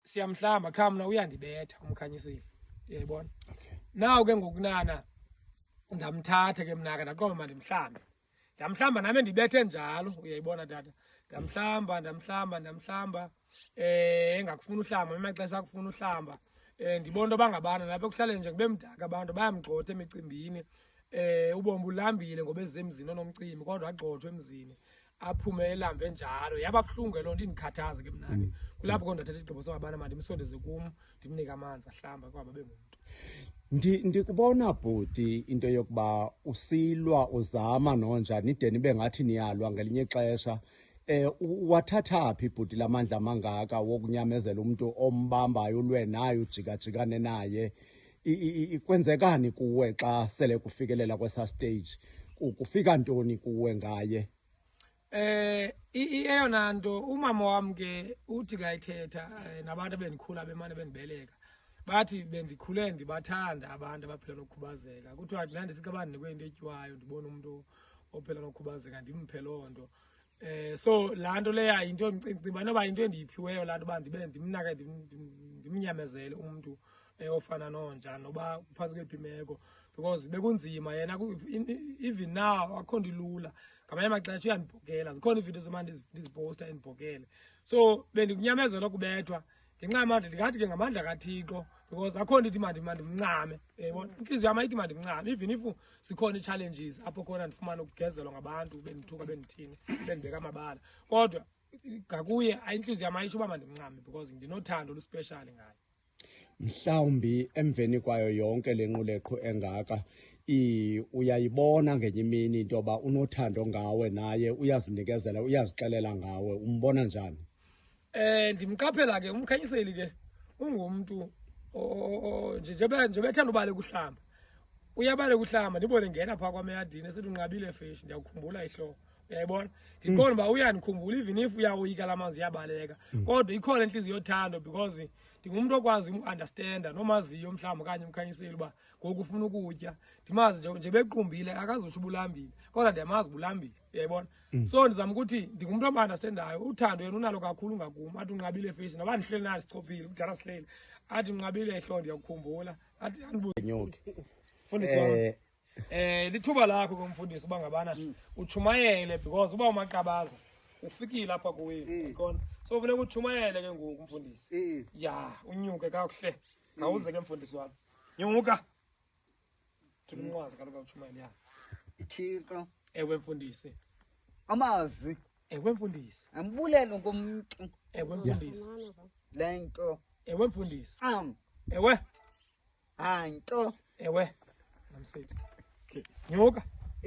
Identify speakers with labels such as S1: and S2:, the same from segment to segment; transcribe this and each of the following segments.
S1: siyamhlamba qha mna uyandibetha umkhanyisile uyayibona naw ke ngokunana ndamthatha ke mna ke ndaqoma mandimhlambe ndamhlamba nami ndibethe njalo uyayibona tata ndamhlamba engakufuna uhlamba emaxesha akufuna uhlamba ndibona bangabana lapha ekuhlaleni nje kube mdaka abantu bayamgxotha emicimbini ubomi bulambile ngoba ezemzini onomcimbi kodwa agxothwe emzini aphume elambe njalo yaba buhlungu lo nto indikhathaza ke mna ke kulapho konke ndathatha isigqibo sokubana mandimsondeze kum ndimnike amanzi ahlamba kwaba bengumuntu.
S2: Ndikubona bhuti into yokuba usilwa uzama nonjani ide nibe ngathi niyalwa ngelinye ixesha wathatha phi bhuti lamandla amangaka wokunyamezela umuntu ombambayo ulwe naye ujika-jikane naye kwenzekani kuwe xa sele kufikelela kwesa stage kufika ntoni kuwe ngaye?
S1: Eyona nto umama wam ke uthi kayithetha nabantu abendikhula bemane bendibeleka bathi bendikhule ndibathanda abantu abaphila nokukhubazeka kuthiwa thina ndisike bandinikwe into etyiwayo ndibona umuntu ophila nokukhubazeka ndimphe loo nto. So laa nto leya yinto ndicinga noba yinto endiyiphiweyo laa nto uba ndibe ndimnake ndimnyamezele umntu ofana nonja noba phantsi kwephi imeko because bekunzima yena even now akho nto ilula ngamanye amaxesha uyandibhokela zikhona iividiyo zomane ndizipowusta endibhokele so bendikunyamezela ukubethwa ngenxa yamandla ndingathi ke ngamandla kaThixo because akho nto ithi mandimncame yabona intliziyo yam ayithi mandimncame even if zikhona ii-challenges apho khona ndifumana ukugezelwa ngabantu bendithuka bendithini bendibeka amabala kodwa ngakuye intliziyo yam ayitsho uba mandimncame because ndinothando oluspeshali ngayo.
S2: Mhlawumbi emveni kwayo yonke le nquleqho engaka uyayibona ngenye imini into yoba unothando ngawe naye uyazinikezela uyazixelela ngawe umbona njani?
S1: Ndimqaphela ke umkhanyiseli ke ungumntu nje bethanda ubaleka uhlamba uyabaleka uhlamba ndibone ngena phaa kwam eyadini esithi unqabile fish ndiyakukhumbula ihloko uyayibona ndiqonda uba uyandikhumbula even if uyawoyika la manzi uyabaleka kodwa ikhona intliziyo yothando because ndingumntu okwazi umunderstanda nomaziyo mhlawumbi okanye umkhanyiseli uba ngoku ufuna ukutya ndimazi nje bequmbile akazotsho ubulambile kodwa ndiyamazi ubulambile uyayibona so ndizama ukuthi ndingumntu omunderstandayo uthando yena unalo kakhulu ngakum athi unqabile fish noba ndihleli naye sichophile kudala sihleli athi unqabile hlo ndiyakukhumbula athi
S2: nyoki
S1: mfundisi wam lithuba lakho kumfundisi uba ngabana utshumayele because uba umaqabaza ufikile apha kuwenu qonda so funeka utshumayele ke ngoku umfundisi ya unyuke kakuhle ngawuze ke mfundisi wami nyuka thumnqwazi kaloku utshumayele ya
S3: Thixo
S1: ewe mfundisi
S3: amazwi
S1: ewe mfundisi
S3: ambulelo ngomuntu
S1: ewe mfundisi
S3: lento
S1: ewe mfundisi
S3: ewe
S1: anto ewe namsithi
S3: nyuka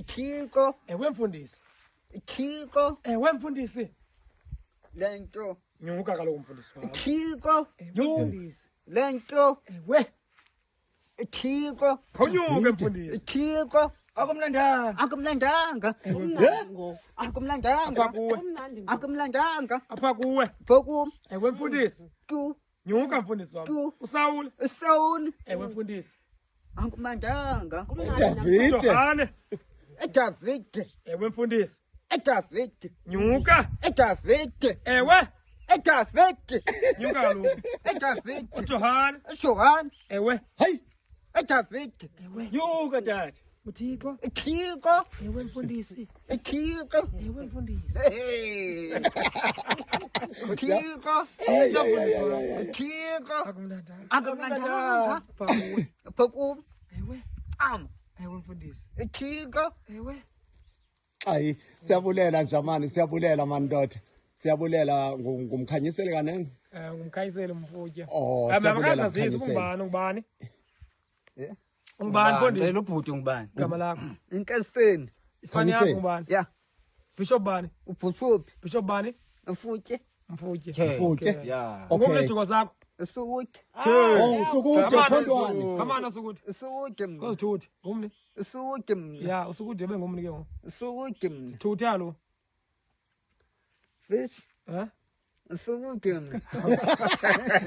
S3: Thixo
S1: ewe mfundisi
S3: Thixo
S1: ewe mfundisi
S3: lento
S1: nyuka kaloku mfundisi wami
S3: Thixo
S1: mfundisi
S3: lento
S1: ewe
S3: Thixo
S1: khawunyuke mfundisi
S3: Thixo
S1: akumlandanga
S3: akumlandanga
S1: apha kuwe
S3: bokum
S1: ewe mfundisi
S3: tu
S1: nyuka mfundisi wami usawule ewe mfundisi
S3: akumlandanga
S2: David
S1: ewe mfundisi
S3: David
S1: nyuka
S3: David
S1: ewe
S3: David
S1: nyuka kaloku
S3: David
S1: Johana ewe
S2: hayi
S3: David
S1: ewe nyuka tata uThixo
S3: Thixo
S1: ewe mfundisi
S3: Thixo
S1: ewe mfundisi
S3: Thixo Thixo akumlandanga bokum
S1: ewe ewe mfundisi
S3: Thixo
S1: ewe
S2: hayi siyabulela Njamani siyabulela mandoda siyabulela ngumkhanyiseli kanene
S1: ngumkhanyiseli mfutye
S2: siyabulela
S1: ungubani
S4: ngicela ubhuti ngubani
S1: igama lakho
S3: inkeseni
S1: ifani yakho ngubani
S3: ya
S1: Bishop bani
S3: Bishop
S1: bani
S3: mfutye
S4: ya
S1: ngomlejiko zakho
S3: Sukuthi
S2: usukuthi khondwane
S1: kamana usukuthi kozithuthi ngumni
S3: usukuthi mina
S1: ya usukuthi ebe ngumni ke ngoku
S3: usukuthi mina
S1: sithuthi alo
S3: fish usukuthi mina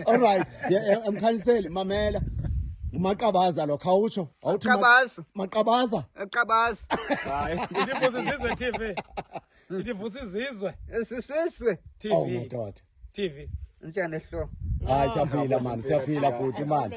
S2: all right emkhanyiseli mamela umaqabaza lo khawutsho awuthi maqabaza
S1: hayi idivusa izizwe TV idivusa izizwe
S3: esisizwe
S1: TV
S2: madoda
S1: TV
S3: Njani hlo?
S2: Hayi siyaphila mani, siyaphila bhuti mani.